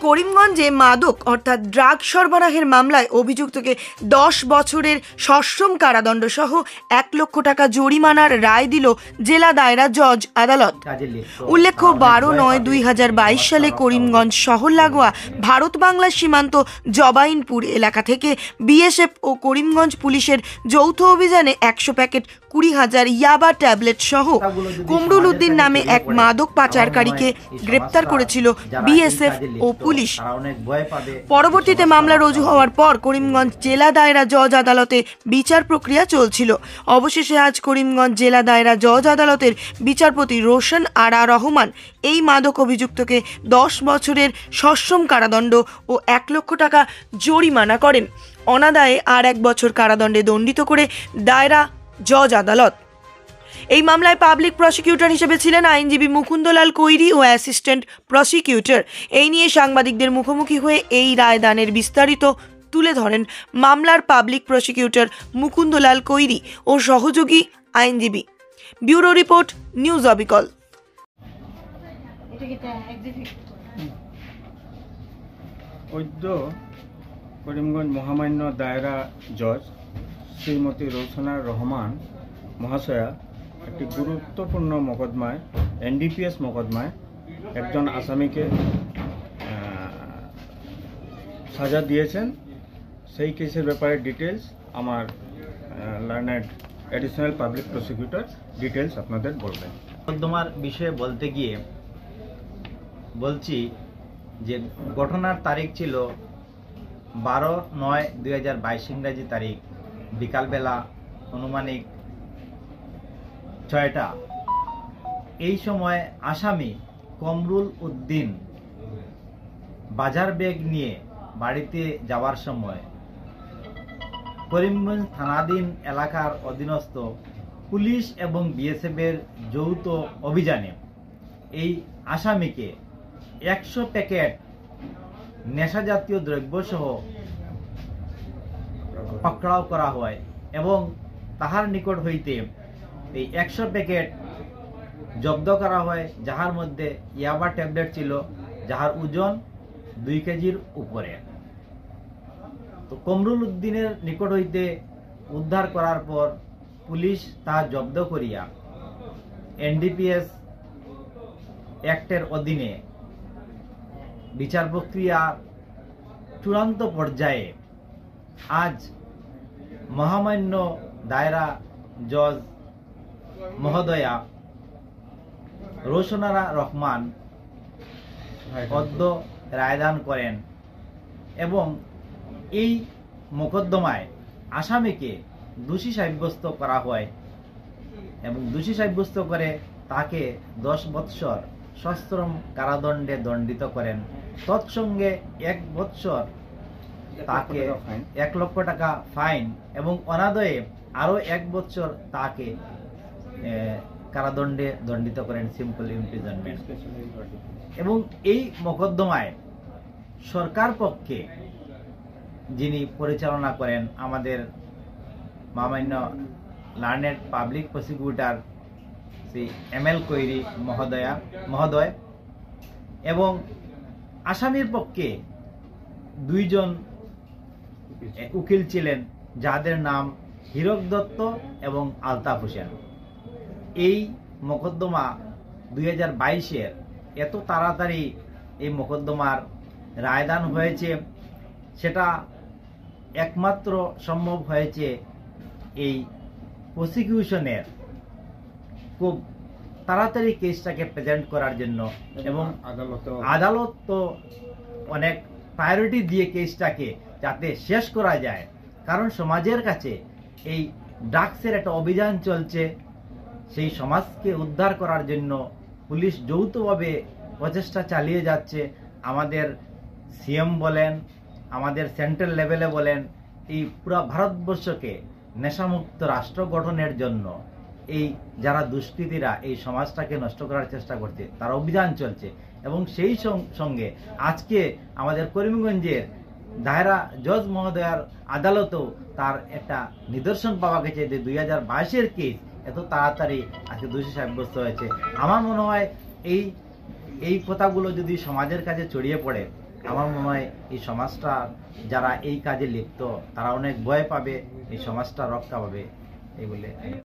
করিমগঞ্জে মাদক অর্থাৎ ড্রাগ সরবরাহের মামলায় অভিযুক্তকে 10 বছরের সশ্রম কারাদণ্ড সহ 1 লক্ষ টাকা জরিমানার রায় দিল জেলা দায়রা জজ আদালত। উল্লেখ্য 12/9/2022 সালে করিমগঞ্জ শহর লাগোয়া ভারত বাংলা সীমান্ত জবাইনপুর এলাকা থেকে বিএসএফ ও করিমগঞ্জ পুলিশের যৌথ অভিযানে 100 প্যাকেট 20,000 ইয়াবা ট্যাবলেট সহ কমরুল উদ্দিন নামে এক মাদক পাচারকারীকে গ্রেপ্তার করেছিল বিএসএফ ও পুলিশ। পরবর্তীতে মামলা রুজু হওয়ার পর করিমগঞ্জ জেলা দায়রা জজ আদালতে বিচার প্রক্রিয়া চলছিল। অবশেষে আজ করিমগঞ্জ জেলা দায়রা জজ আদালতের বিচারপতি রোশন আরা রহমান এই মাদক অভিযুক্তকে 10 বছরের সশ্রম কারাদণ্ড ও 1 লক্ষ টাকা জরিমানা করেন। অনাদায়ে আর 1 বছর কারাদণ্ডে দণ্ডিত করে দায়রা জজ আদালত। এই মামলায় পাবলিক প্রসিকিউটর হিসেবে ছিলেন আইনজীবী মুকুন্দলাল কৈরি ও অ্যাসিস্ট্যান্ট প্রসিকিউটর। এই নিয়ে সাংবাদিকদের মুখোমুখি হয়ে এই রায়দানের বিস্তারিত তুলে ধরেন মামলার পাবলিক প্রসিকিউটর মুকুন্দলাল কৈরি ও সহযোগী আইনজীবী। ব্যুরো রিপোর্ট, নিউজ অবিকল। করিমগঞ্জ মহামান্য দায়রা জজ শ্রীমতী রোশনা রহমান মহাশয়া একটি গুরুত্বপূর্ণ মকদ্দমায় এনডিপিএস মকদ্দমায় একজন আসামিকে সাজা দিয়েছেন। সেই কেসের ব্যাপারে ডিটেলস আমার learned additional public prosecutor details আপনাদের বলবেন। মকদ্দমার বিষয়ে বলতে গিয়ে বলছি যে ঘটনার তারিখ ছিল 12/9/2022 ইংরাজি তারিখ, বিকালবেলা আনুমানিক 6টা। এই সময় আসামি কমরুল উদ্দিন বাজার ব্যাগ নিয়ে বাড়িতে যাওয়ার সময় করিমগঞ্জ থানাধীন এলাকার অধীনস্থ পুলিশ এবং বিএসএফের যৌথ অভিযানে এই আসামিকে 100 প্যাকেট নেশাজাতীয় দ্রব্যসহ পাকড়াও করা হয় এবং তাহার নিকট হইতে এই 100 প্যাকেট জব্দ করা হয়, যাহার মধ্যে ইয়াবা ট্যাবলেট ছিল, যাহার ওজন 2 কেজির উপরে। তো কমরুল উদ্দিনের নিকট হইতে উদ্ধার করার পর পুলিশ তা জব্দ করিয়া এনডিপিএস অ্যাক্টের অধীনে বিচার প্রক্রিয়া চূড়ান্ত পর্যায়ে আজ মহামান্য দায়রা জজ মহোদয়া রোশনারা রহমান অদ্য রায়দান করেন এবং এই মোকদ্দমায় আসামিকে দোষী সাব্যস্ত করা হয় এবং দোষী সাব্যস্ত করে তাকে 10 বৎসর সশ্রম কারাদণ্ডে দণ্ডিত করেন। তৎসঙ্গে 1 বৎসর তাকে 1 লক্ষ টাকা ফাইন এবং অনাদয়ে আরো 1 বৎসর তাকে কারাদণ্ডে দণ্ডিত করেন, সিম্পল ইমপ্রিজনমেন্ট। এবং এই মোকদ্দমায় সরকার পক্ষে যিনি পরিচালনা করেন আমাদের মহামান্য learned public prosecutor Shri ML কৈরি মহোদয় এবং আসামির পক্ষে 2 জন উকিল ছিলেন, যাদের নাম হীরক দত্ত এবং আলতাফ হোসেন। এই মোকদ্দমা 2022-এর এত তাড়াতাড়ি এই মোকদ্দমার রায়দান হয়েছে, সেটা একমাত্র সম্ভব হয়েছে এই প্রসিকিউশনের খুব তাড়াতাড়ি কেসটাকে প্রেজেন্ট করার জন্য এবং আদালত তো অনেক প্রায়োরিটি দিয়ে কেসটাকে যাতে শেষ করা যায়, কারণ সমাজের কাছে এই ড্রাগসের একটা অভিযান চলছে। সেই সমাজকে উদ্ধার করার জন্য পুলিশ যৌথভাবে প্রচেষ্টা চালিয়ে যাচ্ছে। আমাদের সিএম বলেন, আমাদের সেন্ট্রাল লেভেলে বলেন, এই পুরো ভারতবর্ষকে নেশামুক্ত রাষ্ট্র গঠনের জন্য এই যারা দুষ্কৃতীরা এই সমাজটাকে নষ্ট করার চেষ্টা করছে তার অভিযান চলছে। এবং সেই সঙ্গে আজকে আমাদের করিমগঞ্জের দায়রা জজ মহোদয়ার আদালতেও তার একটা নিদর্শন পাওয়া গেছে যে 2022-এর কেস এত তাড়াতাড়ি আজকে দোষী সাব্যস্ত হয়েছে। আমার মনে হয় এই কথাগুলো যদি সমাজের কাছে ছড়িয়ে পড়ে আমার মনে হয় এই সমাজটা যারা এই কাজে লিপ্ত তারা অনেক ভয় পাবে, এই সমাজটা রক্ষা পাবে এই বলে